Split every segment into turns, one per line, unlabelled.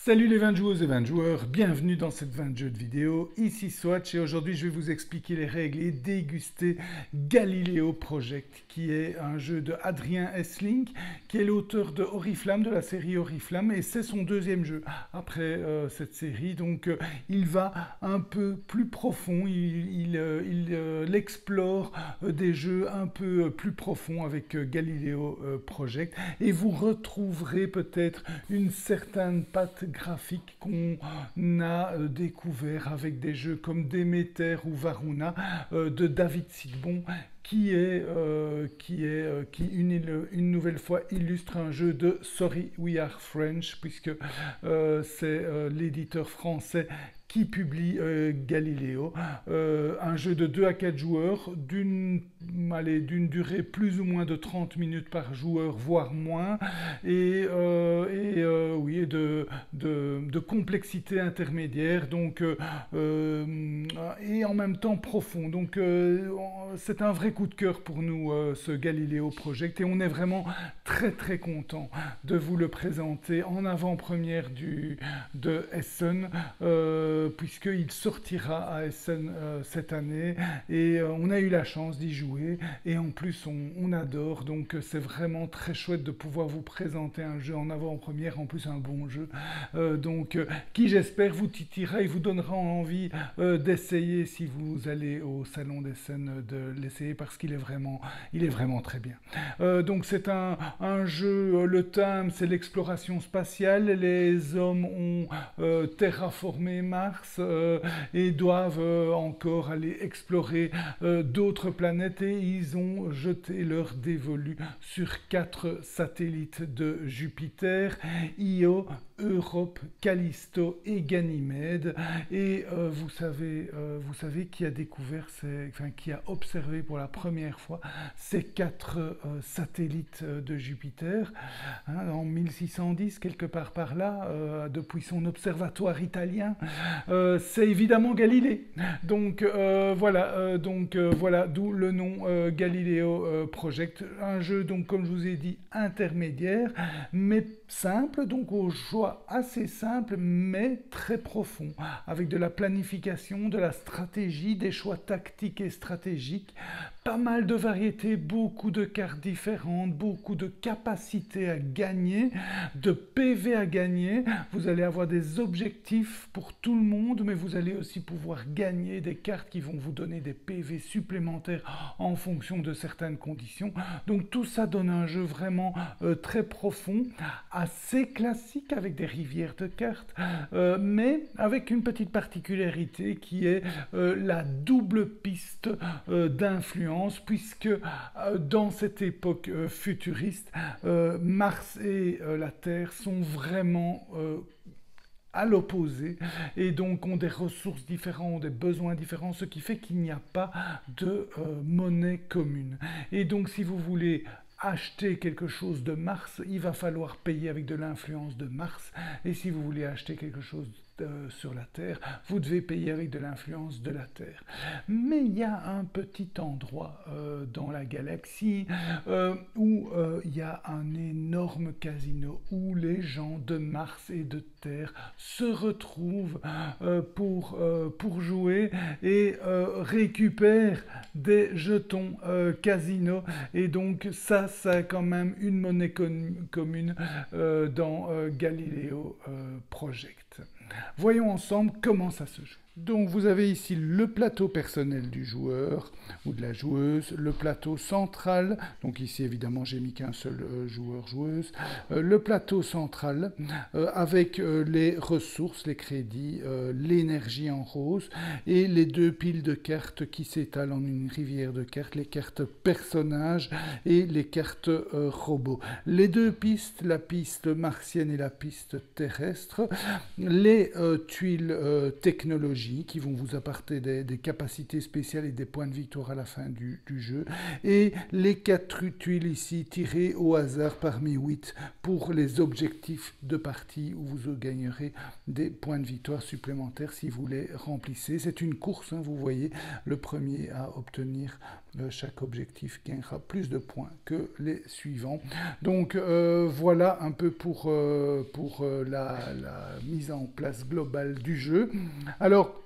Salut les 20 joueuses et 20 joueurs, bienvenue dans cette 20 jeux de vidéo, ici Swatch et aujourd'hui je vais vous expliquer les règles et déguster Galileo Project qui est un jeu de Adrien Essling qui est l'auteur de Oriflamme, de la série Oriflamme et c'est son deuxième jeu après cette série donc il va un peu plus profond, il explore des jeux un peu plus profonds avec Galileo Project et vous retrouverez peut-être une certaine patte graphique qu'on a découvert avec des jeux comme Demeter ou Varuna de David Sidbon qui une nouvelle fois illustre un jeu de Sorry We Are French puisque c'est l'éditeur français qui publie Galileo, un jeu de 2 à 4 joueurs d'une durée plus ou moins de 30 minutes par joueur, voire moins, oui, de complexité intermédiaire, donc, et en même temps profond. Donc c'est un vrai coup de cœur pour nous, ce Galileo Project, et on est vraiment très très content de vous le présenter en avant-première de Essen. Puisqu'il sortira à Essen cette année et on a eu la chance d'y jouer et en plus on adore, donc c'est vraiment très chouette de pouvoir vous présenter un jeu en avant-première, en plus un bon jeu, qui j'espère vous titillera et vous donnera envie d'essayer si vous allez au salon d'Essen, de l'essayer parce qu'il est vraiment très bien. Donc c'est un jeu, le thème c'est l'exploration spatiale, les hommes ont terraformé Mars et doivent encore aller explorer d'autres planètes et ils ont jeté leur dévolu sur 4 satellites de Jupiter, Io, Europe, Callisto et Ganymède. Et vous savez qui a découvert, qui a observé pour la première fois ces 4 satellites de Jupiter en 1610, quelque part par là, depuis son observatoire italien. C'est évidemment Galilée. Donc voilà, d'où le nom Galileo Project. Un jeu, donc comme je vous ai dit, intermédiaire, mais simple, donc au choix assez simple, mais très profond, avec de la planification, de la stratégie, des choix tactiques et stratégiques, pas mal de variétés, beaucoup de cartes différentes, beaucoup de capacités à gagner, de PV à gagner. Vous allez avoir des objectifs pour tout le monde, mais vous allez aussi pouvoir gagner des cartes qui vont vous donner des PV supplémentaires en fonction de certaines conditions. Donc tout ça donne un jeu vraiment très profond, assez classique avec des rivières de cartes, mais avec une petite particularité qui est la double piste d'influence, puisque dans cette époque futuriste, Mars et la Terre sont vraiment à l'opposé et donc ont des ressources différentes, ont des besoins différents, ce qui fait qu'il n'y a pas de monnaie commune. Et donc si vous voulez acheter quelque chose de Mars, il va falloir payer avec de l'influence de Mars, et si vous voulez acheter quelque chose sur la Terre, vous devez payer avec de l'influence de la Terre. Mais il y a un petit endroit dans la galaxie où il y a un énorme casino où les gens de Mars et de Terre se retrouvent pour jouer et récupèrent des jetons casino, et donc ça a quand même une monnaie commune dans Galileo Project. Voyons ensemble comment ça se joue. Donc vous avez ici le plateau personnel du joueur ou de la joueuse, le plateau central, donc ici évidemment j'ai mis qu'un seul joueur-joueuse, le plateau central avec les ressources, les crédits, l'énergie en rose et les 2 piles de cartes qui s'étalent en une rivière de cartes, les cartes personnages et les cartes robots. Les 2 pistes, la piste martienne et la piste terrestre, les tuiles technologiques qui vont vous apporter des capacités spéciales et des points de victoire à la fin du jeu, et les 4 tuiles ici tirées au hasard parmi 8 pour les objectifs de partie où vous gagnerez des points de victoire supplémentaires si vous les remplissez. C'est une course, hein, vous voyez, le premier à obtenir chaque objectif gagnera plus de points que les suivants. Donc voilà un peu pour la mise en place globale du jeu. Alors,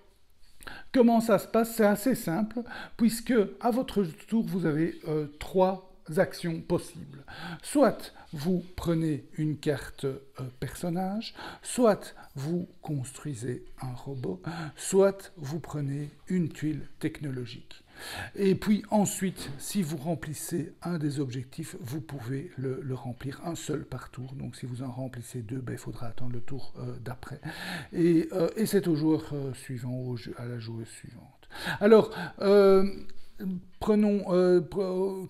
comment ça se passe? C'est assez simple, puisque à votre tour, vous avez trois actions possibles. Soit vous prenez une carte personnage, soit vous construisez un robot, soit vous prenez une tuile technologique. Et puis ensuite, si vous remplissez un des objectifs, vous pouvez le remplir un seul par tour. Donc si vous en remplissez deux, ben, il faudra attendre le tour d'après. Et c'est au joueur suivant, à la joueuse suivante. Alors,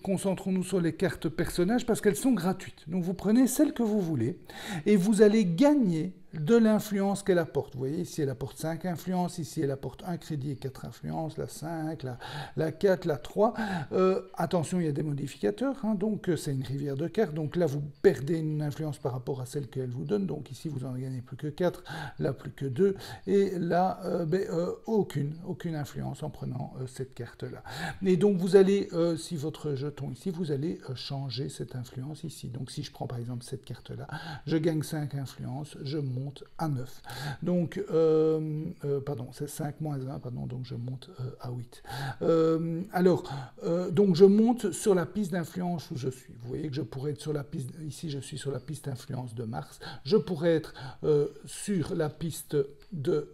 concentrons-nous sur les cartes personnages parce qu'elles sont gratuites. Donc vous prenez celle que vous voulez et vous allez gagner de l'influence qu'elle apporte. Vous voyez, ici elle apporte 5 influences, ici elle apporte 1 crédit et 4 influences, la 5, la 4, la 3. Attention, il y a des modificateurs, hein, donc c'est une rivière de cartes, donc là vous perdez une influence par rapport à celle qu'elle vous donne, donc ici vous en gagnez plus que 4, là plus que 2, et là aucune influence en prenant cette carte-là. Et donc vous allez, si votre jeton ici, vous allez changer cette influence ici. Donc si je prends par exemple cette carte-là, je gagne 5 influences, je monte à 9. Donc, pardon, c'est 5 moins 1, pardon, donc je monte à 8. Donc je monte sur la piste d'influence où je suis. Vous voyez que je pourrais être sur la piste, ici je suis sur la piste d'influence de Mars, je pourrais être sur la piste de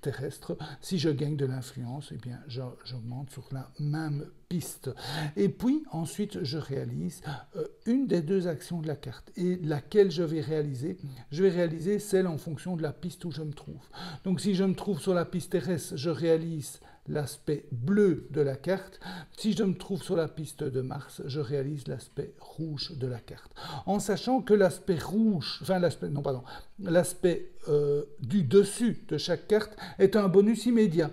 terrestre. Si je gagne de l'influence, eh bien j'augmente sur la même piste. Et puis ensuite je réalise une des deux actions de la carte. Et laquelle je vais réaliser? Je vais réaliser celle en fonction de la piste où je me trouve. Donc si je me trouve sur la piste terrestre, je réalise l'aspect bleu de la carte. Si je me trouve sur la piste de Mars, je réalise l'aspect rouge de la carte. En sachant que l'aspect rouge, enfin l'aspect du dessus de chaque carte est un bonus immédiat.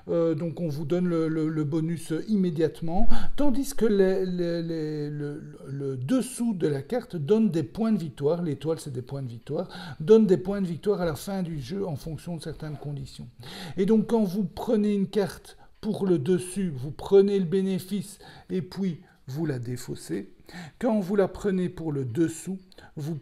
Donc on vous donne le bonus immédiatement, tandis que le dessous de la carte donne des points de victoire, l'étoile c'est des points de victoire, donne des points de victoire à la fin du jeu en fonction de certaines conditions. Et donc quand vous prenez une carte pour le dessus, vous prenez le bénéfice et puis vous la défaussez. Quand vous la prenez pour le dessous, vous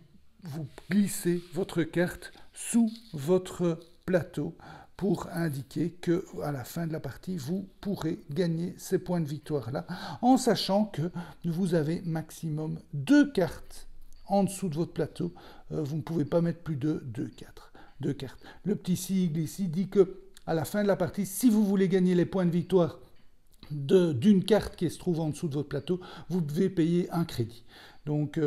glissez votre carte sous votre plateau pour indiquer qu'à la fin de la partie, vous pourrez gagner ces points de victoire-là, en sachant que vous avez maximum 2 cartes en dessous de votre plateau. Vous ne pouvez pas mettre plus de 2 cartes. Le petit sigle ici dit que à la fin de la partie, si vous voulez gagner les points de victoire d'une carte qui se trouve en dessous de votre plateau, vous devez payer un crédit. Donc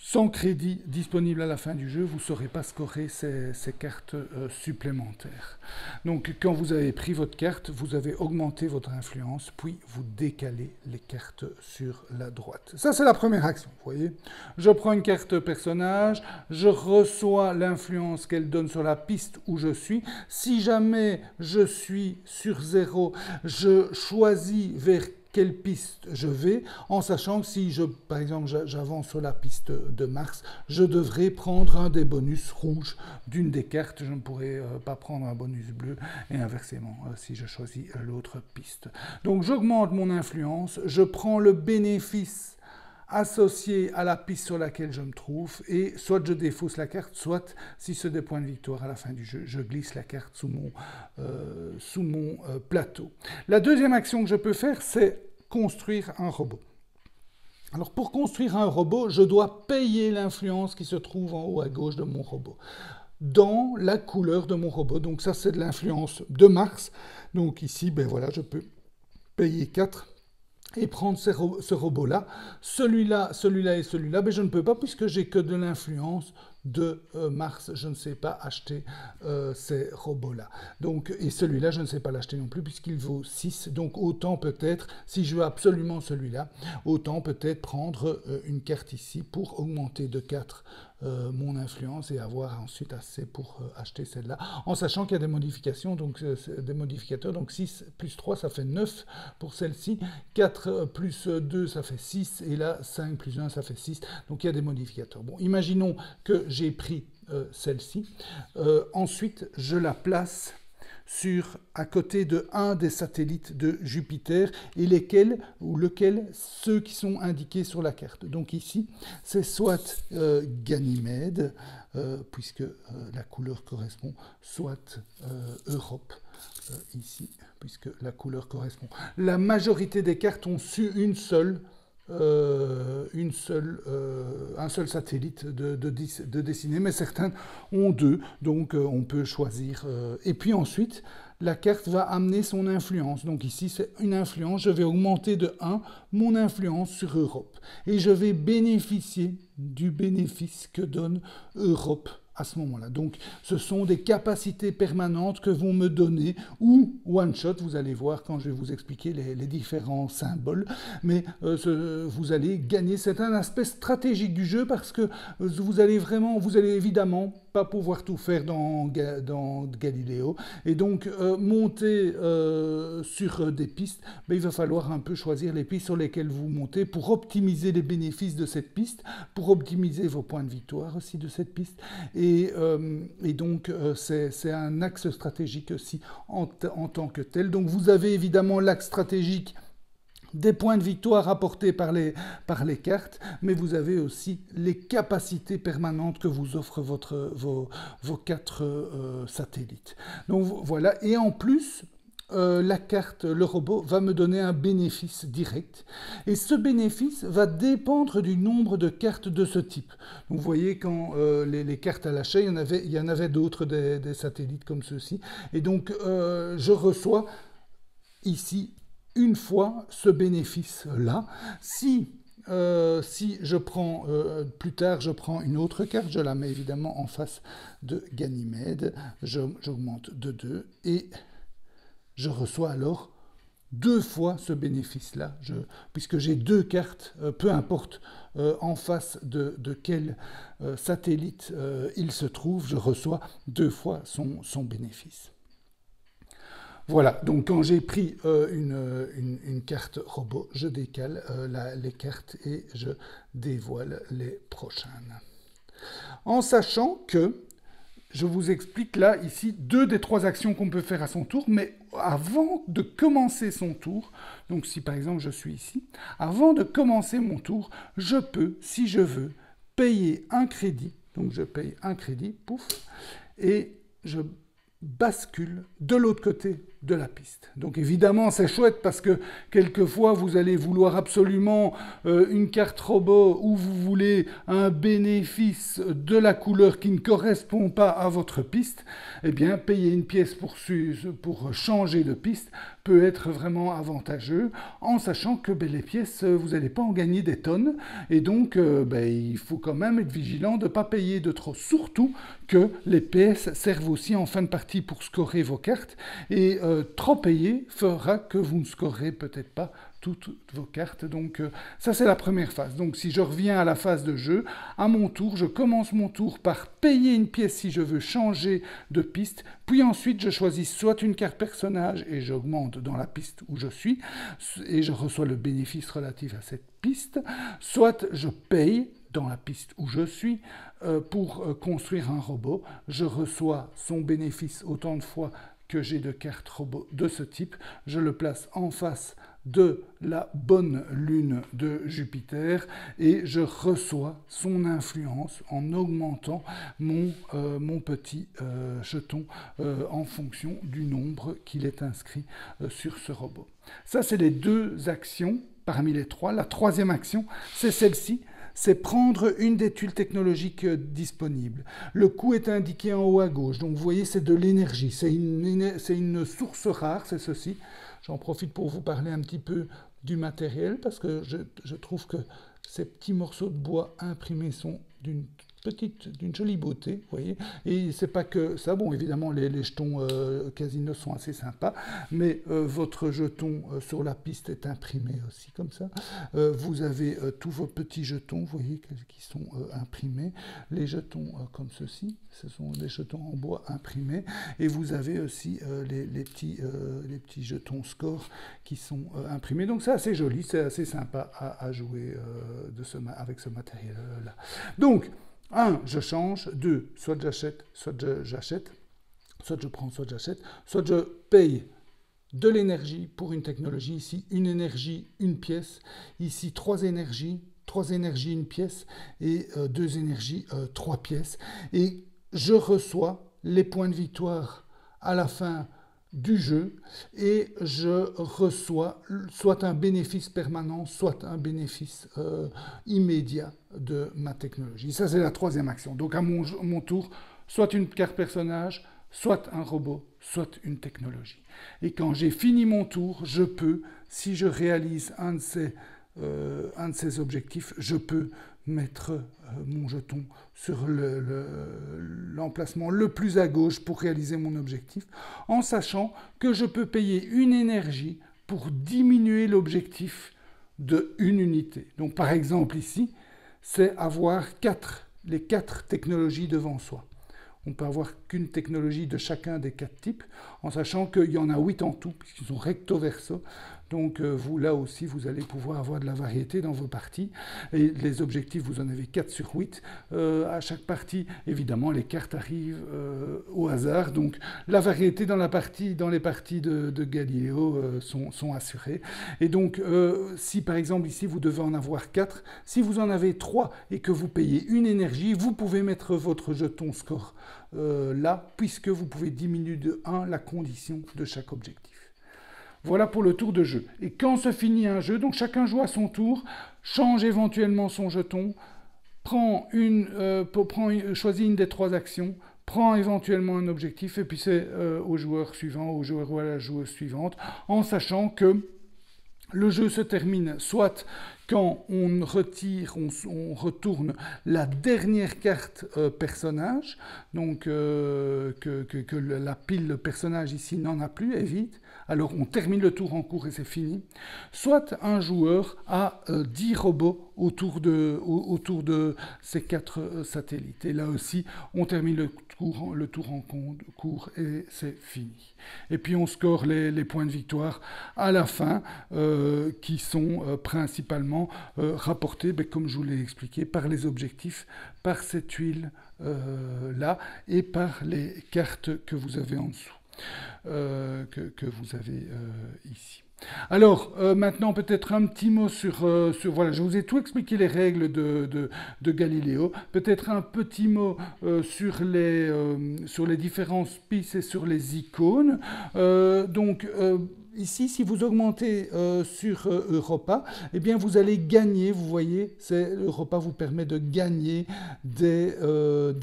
sans crédit disponible à la fin du jeu, vous ne saurez pas scorer ces cartes supplémentaires. Donc quand vous avez pris votre carte, vous avez augmenté votre influence, puis vous décalez les cartes sur la droite. Ça, c'est la première action, vous voyez. Je prends une carte personnage, je reçois l'influence qu'elle donne sur la piste où je suis. Si jamais je suis sur 0, je choisis vers quelle piste je vais, en sachant que si, par exemple, j'avance sur la piste de Mars, je devrais prendre un des bonus rouges d'une des cartes. Je ne pourrais pas prendre un bonus bleu et inversement si je choisis l'autre piste. Donc j'augmente mon influence, je prends le bénéfice associé à la piste sur laquelle je me trouve, et soit je défausse la carte, soit, si c'est des points de victoire à la fin du jeu, je glisse la carte sous mon plateau. La deuxième action que je peux faire, c'est construire un robot. Alors pour construire un robot, je dois payer l'influence qui se trouve en haut à gauche de mon robot, dans la couleur de mon robot. Donc ça, c'est de l'influence de Mars. Donc ici, ben voilà, je peux payer 4 et prendre ce robot-là. Celui-là et celui-là, ben je ne peux pas puisque j'ai que de l'influence de Mars. Je ne sais pas acheter ces robots-là. Donc, et celui-là, je ne sais pas l'acheter non plus puisqu'il vaut 6. Donc autant peut-être, si je veux absolument celui-là, autant peut-être prendre une carte ici pour augmenter de 4 mon influence et avoir ensuite assez pour acheter celle-là, en sachant qu'il y a des modifications, donc des modificateurs, donc 6 plus 3 ça fait 9 pour celle-ci, 4 plus 2 ça fait 6, et là 5 plus 1 ça fait 6, donc il y a des modificateurs. Bon, imaginons que j'ai pris celle-ci, ensuite je la place à côté de un des satellites de Jupiter et ceux qui sont indiqués sur la carte. Donc ici, c'est soit Ganymède, puisque la couleur correspond, soit Europe, ici, puisque la couleur correspond. La majorité des cartes ont su un seul satellite de dessiner, mais certains ont deux, donc on peut choisir. Et puis ensuite, la carte va amener son influence. Donc ici, c'est une influence. Je vais augmenter de 1 mon influence sur Europe. Et je vais bénéficier du bénéfice que donne Europe à ce moment-là. Donc, ce sont des capacités permanentes que vont me donner, ou one-shot, vous allez voir quand je vais vous expliquer les différents symboles, mais vous allez gagner. C'est un aspect stratégique du jeu parce que vous allez évidemment pas pouvoir tout faire dans Galileo, et donc monter sur des pistes, il va falloir un peu choisir les pistes sur lesquelles vous montez pour optimiser les bénéfices de cette piste, pour optimiser vos points de victoire aussi de cette piste, et donc c'est un axe stratégique aussi en tant que tel. Donc vous avez évidemment l'axe stratégique des points de victoire apportés par les cartes, mais vous avez aussi les capacités permanentes que vous offrent vos 4 satellites. Donc voilà, et en plus, la carte, le robot, va me donner un bénéfice direct. Et ce bénéfice va dépendre du nombre de cartes de ce type. Donc vous voyez, quand les cartes à l'achat, il y en avait d'autres, des satellites comme ceux-ci. Et donc, je reçois ici une fois ce bénéfice-là. Si je prends, plus tard, je prends une autre carte, je la mets évidemment en face de Ganymède, j'augmente de 2 et je reçois alors 2 fois ce bénéfice-là, puisque j'ai 2 cartes, peu importe en face de quel satellite il se trouve, je reçois 2 fois son bénéfice. Voilà, donc quand j'ai pris une carte robot, je décale les cartes et je dévoile les prochaines. En sachant que, je vous explique là, ici, 2 des 3 actions qu'on peut faire à son tour, mais avant de commencer son tour, donc si par exemple je suis ici, avant de commencer mon tour, je peux, si je veux, payer un crédit, donc je paye un crédit, pouf, et je bascule de l'autre côté de la piste. Donc évidemment c'est chouette parce que quelquefois vous allez vouloir absolument une carte robot où vous voulez un bénéfice de la couleur qui ne correspond pas à votre piste. Eh bien payer une pièce pour changer de piste peut être vraiment avantageux, en sachant que les pièces, vous n'allez pas en gagner des tonnes, et donc il faut quand même être vigilant de ne pas payer de trop, surtout que les pièces servent aussi en fin de partie pour scorer vos cartes, et trop payer fera que vous ne scorerez peut-être pas toutes vos cartes. Donc ça c'est la première phase. Donc si je reviens à la phase de jeu, à mon tour, je commence mon tour par payer une pièce si je veux changer de piste, puis ensuite je choisis soit une carte personnage et j'augmente dans la piste où je suis, et je reçois le bénéfice relatif à cette piste, soit je paye dans la piste où je suis pour construire un robot, je reçois son bénéfice autant de fois que j'ai de cartes robots de ce type, je le place en face de la bonne lune de Jupiter et je reçois son influence en augmentant mon petit jeton en fonction du nombre qu'il est inscrit sur ce robot. Ça, c'est les 2 actions parmi les 3. La 3e action, c'est celle-ci. C'est prendre une des tuiles technologiques disponibles. Le coût est indiqué en haut à gauche, donc vous voyez c'est de l'énergie, c'est une source rare, c'est ceci. J'en profite pour vous parler un petit peu du matériel, parce que je trouve que ces petits morceaux de bois imprimés sont d'une jolie beauté, vous voyez. Et c'est pas que ça, bon évidemment les jetons Casino sont assez sympas, mais votre jeton sur la piste est imprimé aussi comme ça. Vous avez tous vos petits jetons, vous voyez, qui sont imprimés. Les jetons comme ceci, ce sont des jetons en bois imprimés. Et vous avez aussi les petits jetons score qui sont imprimés. Donc c'est assez joli, c'est assez sympa à jouer avec ce matériel-là. Donc, 1, je change. 2, soit j'achète, soit je prends, soit j'achète, soit je paye de l'énergie pour une technologie. Ici, une énergie, une pièce. Ici, trois énergies, une pièce. Et deux énergies, trois pièces. Et je reçois les points de victoire à la fin du jeu et je reçois soit un bénéfice permanent, soit un bénéfice immédiat de ma technologie. Ça, c'est la troisième action. Donc, à mon tour, soit une carte personnage, soit un robot, soit une technologie. Et quand j'ai fini mon tour, je peux, si je réalise un de ces objectifs, je peux mettre mon jeton sur l'emplacement le plus à gauche pour réaliser mon objectif, en sachant que je peux payer une énergie pour diminuer l'objectif de une unité. Donc par exemple ici, c'est avoir les quatre technologies devant soi. On peut avoir qu'une technologie de chacun des quatre types, en sachant qu'il y en a 8 en tout, puisqu'ils sont recto-verso. Donc vous, là aussi, vous allez pouvoir avoir de la variété dans vos parties. Et les objectifs, vous en avez 4 sur 8 à chaque partie. Évidemment, les cartes arrivent au hasard. Donc la variété dans les parties de Galiléo sont assurées. Et donc, si par exemple ici, vous devez en avoir 4, si vous en avez 3 et que vous payez une énergie, vous pouvez mettre votre jeton score là, puisque vous pouvez diminuer de 1 la condition de chaque objectif. Voilà pour le tour de jeu. Et quand se finit un jeu, donc chacun joue à son tour, change éventuellement son jeton, choisit une des 3 actions, prend éventuellement un objectif, et puis c'est au joueur suivant, au joueur ou à la joueuse suivante, en sachant que le jeu se termine soit quand on retourne la dernière carte personnage, donc que la pile personnage ici n'en a plus, est vide, alors on termine le tour en cours et c'est fini. Soit un joueur a 10 robots autour de ces 4 satellites. Et là aussi, on termine le tour en cours et c'est fini. Et puis on score les points de victoire à la fin, qui sont principalement rapportés, comme je vous l'ai expliqué, par les objectifs, par cette huile là et par les cartes que vous avez en dessous. Que vous avez ici. Alors, maintenant, peut-être un petit mot voilà, je vous ai tout expliqué les règles de Galiléo. Peut-être un petit mot sur les différences pistes et sur les icônes. Ici, si vous augmentez sur Europa, eh bien, vous allez gagner, vous voyez, Europa vous permet de gagner des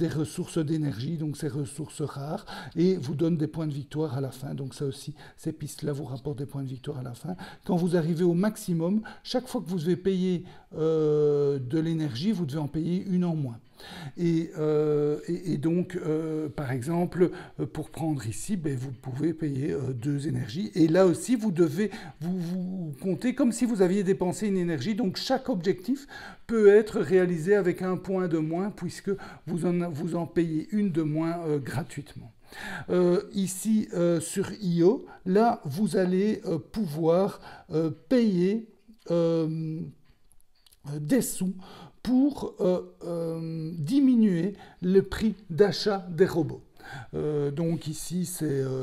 ressources d'énergie, donc ces ressources rares, et vous donne des points de victoire à la fin. Donc ça aussi, ces pistes-là vous rapportent des points de victoire à la fin. Quand vous arrivez au maximum, chaque fois que vous devez payer de l'énergie, vous devez en payer une en moins. Et donc, par exemple, pour prendre ici, vous pouvez payer 2 énergies. Et là aussi, vous devez vous compter comme si vous aviez dépensé une énergie. Donc, chaque objectif peut être réalisé avec un point de moins, puisque vous en payez une de moins gratuitement. Ici, sur IO, là, vous allez pouvoir payer des sous pour diminuer le prix d'achat des robots. Donc ici,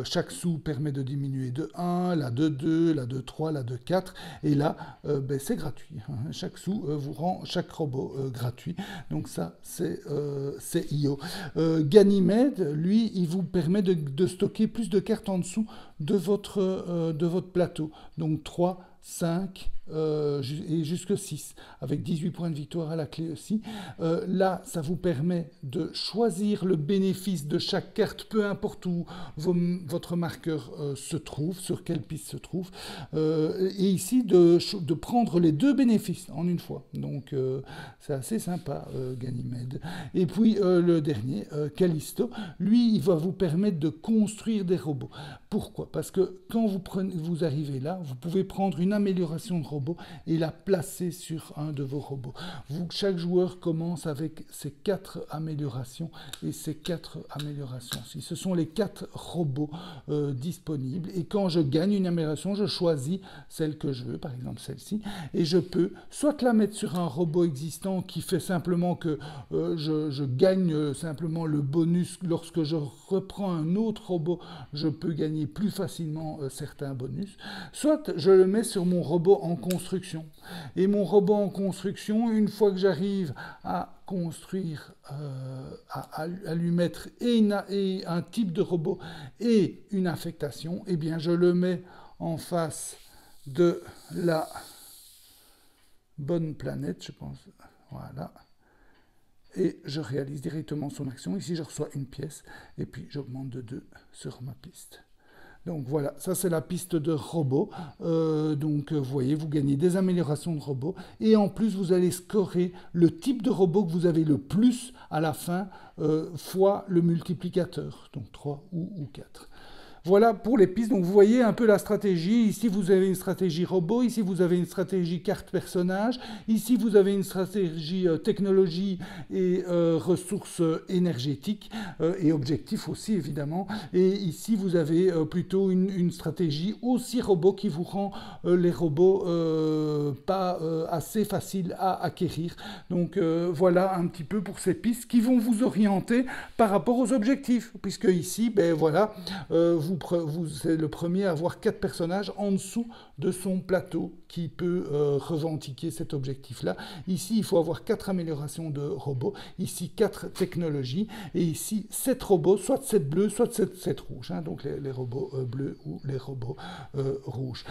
chaque sou permet de diminuer de 1, là de 2, là de 3, là de 4, et là, c'est gratuit. Chaque sou vous rend chaque robot gratuit. Donc ça, c'est IO. Ganymede, lui, il vous permet de stocker plus de cartes en dessous de votre plateau. Donc 3, 5 et jusque 6, avec 18 points de victoire à la clé aussi. Là, ça vous permet de choisir le bénéfice de chaque carte, peu importe où votre marqueur se trouve, sur quelle piste se trouve. Et ici, de prendre les 2 bénéfices en une fois. Donc, c'est assez sympa, Ganymede. Et puis, le dernier, Callisto, lui, il va vous permettre de construire des robots. Pourquoi? Parce que quand vous arrivez là, vous pouvez prendre une amélioration de robot robot et la placer sur un de vos robots. Chaque joueur commence avec ces 4 améliorations et ces 4 améliorations. Si ce sont les 4 robots disponibles, et quand je gagne une amélioration, je choisis celle que je veux, par exemple celle-ci, et je peux soit la mettre sur un robot existant qui fait simplement que je gagne simplement le bonus. Lorsque je reprends un autre robot, je peux gagner plus facilement certains bonus, soit je le mets sur mon robot en construction. Et mon robot en construction, une fois que j'arrive à construire, à lui mettre et un type de robot et une affectation, eh bien je le mets en face de la bonne planète, je pense. Voilà. Et je réalise directement son action. Ici, je reçois une pièce et puis j'augmente de 2 sur ma piste. Donc voilà, ça c'est la piste de robot. Vous voyez, vous gagnez des améliorations de robot et en plus vous allez scorer le type de robot que vous avez le plus à la fin fois le multiplicateur, donc 3 ou 4. Voilà pour les pistes. Donc vous voyez un peu la stratégie. Ici vous avez une stratégie robot, ici vous avez une stratégie carte personnage, ici vous avez une stratégie technologie et ressources énergétiques et objectifs aussi évidemment. Et ici vous avez plutôt une stratégie aussi robot qui vous rend les robots pas assez faciles à acquérir. Donc voilà un petit peu pour ces pistes qui vont vous orienter par rapport aux objectifs, puisque ici ben voilà vous êtes le premier à avoir 4 personnages en dessous de son plateau qui peut revendiquer cet objectif-là. Ici, il faut avoir 4 améliorations de robots, ici 4 technologies, et ici 7 robots, soit 7 bleus, soit 7 rouges, hein, donc les robots bleus ou les robots rouges.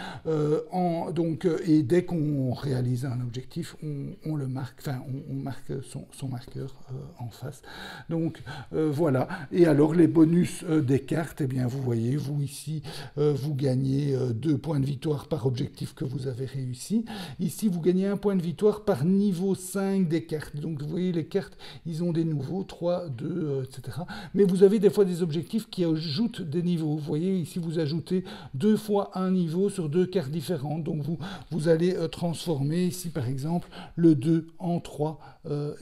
Et dès qu'on réalise un objectif, on le marque, enfin on marque son marqueur en face. Donc voilà, et alors les bonus des cartes, eh bien vous voyez, vous ici, vous gagnez 2 points de victoire par objectif que vous avez réussi. Ici, vous gagnez 1 point de victoire par niveau 5 des cartes. Donc, vous voyez, les cartes, ils ont des niveaux, 3, 2, etc. Mais vous avez des fois des objectifs qui ajoutent des niveaux. Vous voyez, ici, vous ajoutez 2 fois un niveau sur 2 cartes différentes. Donc, vous allez transformer ici, par exemple, le 2 en 3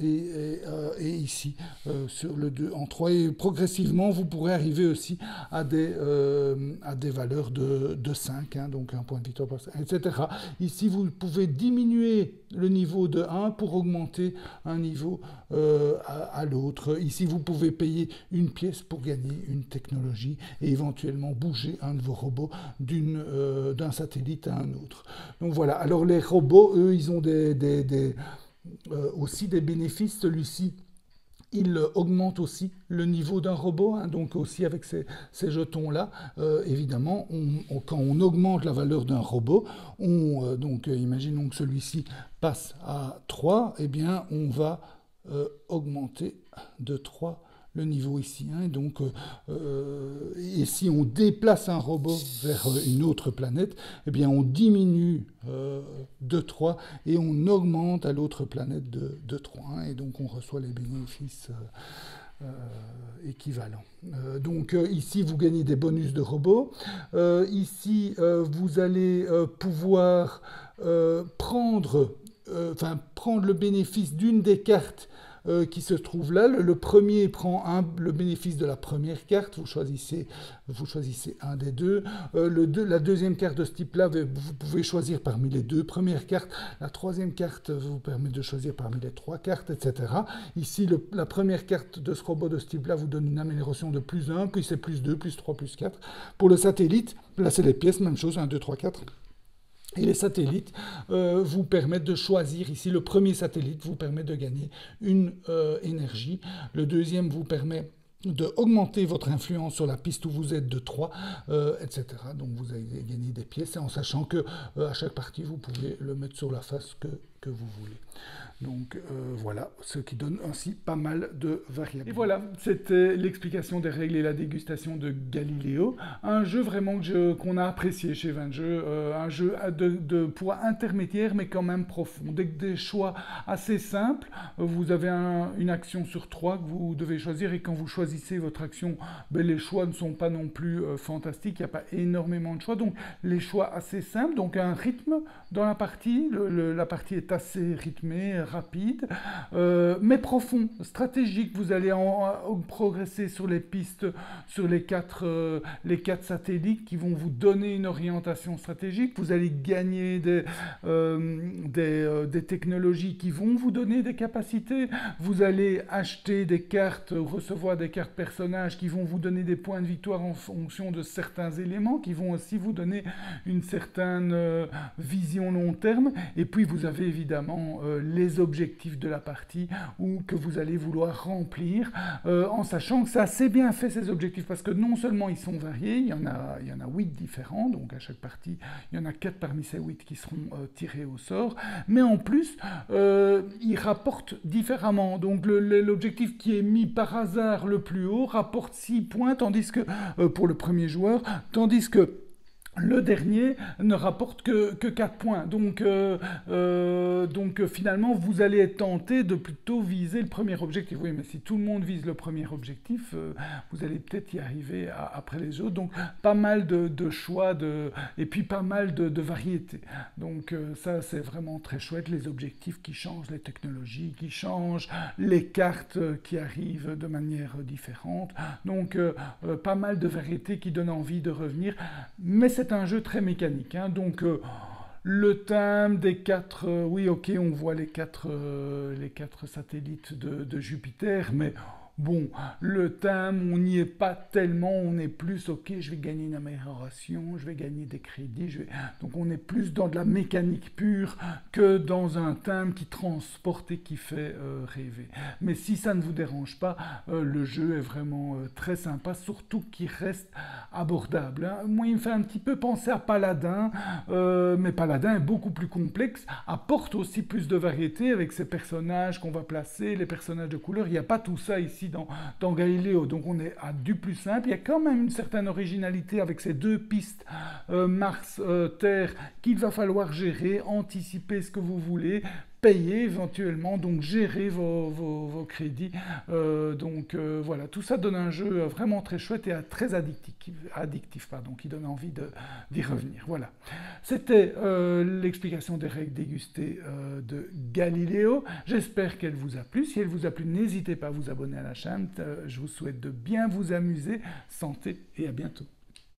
et ici, sur le 2 en 3. Et progressivement, vous pourrez arriver aussi à des valeurs de 5, hein, donc 1 point de victoire par 5, etc. Ici, vous pouvez diminuer le niveau de 1 pour augmenter un niveau à l'autre. Ici, vous pouvez payer une pièce pour gagner une technologie et éventuellement bouger un de vos robots d'un satellite à un autre. Donc voilà, alors les robots, eux, ils ont aussi des bénéfices. Celui-ci, il augmente aussi le niveau d'un robot, hein, donc aussi avec ces jetons-là, évidemment, quand on augmente la valeur d'un robot, imaginons que celui-ci passe à 3, eh bien on va augmenter de 3 le niveau ici. Hein, et si on déplace un robot vers une autre planète, eh bien on diminue de 3 et on augmente à l'autre planète de 3. Hein, et donc on reçoit les bénéfices équivalents. Ici, vous gagnez des bonus de robots. Ici, vous allez pouvoir prendre le bénéfice d'une des cartes qui se trouve là. Le premier prend le bénéfice de la première carte, vous choisissez un des deux. La deuxième carte de ce type-là, vous pouvez choisir parmi les 2 premières cartes. La troisième carte vous permet de choisir parmi les 3 cartes, etc. Ici, la première carte de ce robot de ce type-là vous donne une amélioration de plus 1, puis c'est plus 2, plus 3, plus 4. Pour le satellite, là c'est les pièces, même chose, 1, 2, 3, 4. Et les satellites vous permettent de choisir, ici le premier satellite vous permet de gagner une énergie, le deuxième vous permet d'augmenter votre influence sur la piste où vous êtes de 3, etc. Donc vous allez gagner des pièces, en sachant que à chaque partie vous pouvez le mettre sur la face que que vous voulez. Donc voilà, ce qui donne ainsi pas mal de variables. Et voilà, c'était l'explication des règles et la dégustation de Galiléo. Un jeu vraiment qu'on a apprécié chez 20 jeux, un jeu de poids intermédiaire mais quand même profond. Des choix assez simples, vous avez une action sur 3 que vous devez choisir et quand vous choisissez votre action, ben, les choix ne sont pas non plus fantastiques, il n'y a pas énormément de choix, donc les choix assez simples, donc un rythme dans la partie, la partie est assez rythmée, rapide, mais profond, stratégique. Vous allez progresser sur les pistes, sur les quatre satellites qui vont vous donner une orientation stratégique. Vous allez gagner des technologies qui vont vous donner des capacités. Vous allez acheter des cartes, recevoir des cartes personnages qui vont vous donner des points de victoire en fonction de certains éléments, qui vont aussi vous donner une certaine vision long terme. Et puis vous avez évidemment les objectifs de la partie ou que vous allez vouloir remplir en sachant que c'est assez bien fait ces objectifs parce que non seulement ils sont variés, il y en a 8 différents, donc à chaque partie il y en a 4 parmi ces 8 qui seront tirés au sort, mais en plus ils rapportent différemment, donc l'objectif qui est mis par hasard le plus haut rapporte 6 points tandis que pour le premier joueur, tandis que le dernier ne rapporte que 4 points. Donc finalement, vous allez être tenté de plutôt viser le premier objectif. Oui, mais si tout le monde vise le premier objectif, vous allez peut-être y arriver après les autres. Donc pas mal de choix et puis pas mal de variétés. Donc ça, c'est vraiment très chouette. Les objectifs qui changent, les technologies qui changent, les cartes qui arrivent de manière différente. Donc pas mal de variétés qui donnent envie de revenir. Mais c'est un jeu très mécanique, hein, donc le thème des 4, oui ok on voit les quatre satellites de Jupiter, mais bon, le thème, on n'y est pas tellement, on est plus, ok, je vais gagner une amélioration, je vais gagner des crédits, donc on est plus dans de la mécanique pure que dans un thème qui transporte et qui fait rêver. Mais si ça ne vous dérange pas, le jeu est vraiment très sympa, surtout qu'il reste abordable. Hein. Moi, il me fait un petit peu penser à Paladin, mais Paladin est beaucoup plus complexe, apporte aussi plus de variété avec ses personnages qu'on va placer, les personnages de couleur, il n'y a pas tout ça ici dans Galiléo, donc on est à du plus simple. Il y a quand même une certaine originalité avec ces 2 pistes Mars-Terre qu'il va falloir gérer, anticiper ce que vous voulez, payer éventuellement, donc gérer vos crédits. Voilà, tout ça donne un jeu vraiment très chouette et très addictif qui donne envie d'y revenir. Voilà, c'était l'explication des règles dégustées de Galiléo. J'espère qu'elle vous a plu. Si elle vous a plu, n'hésitez pas à vous abonner à la chaîne. Je vous souhaite de bien vous amuser. Santé et à bientôt.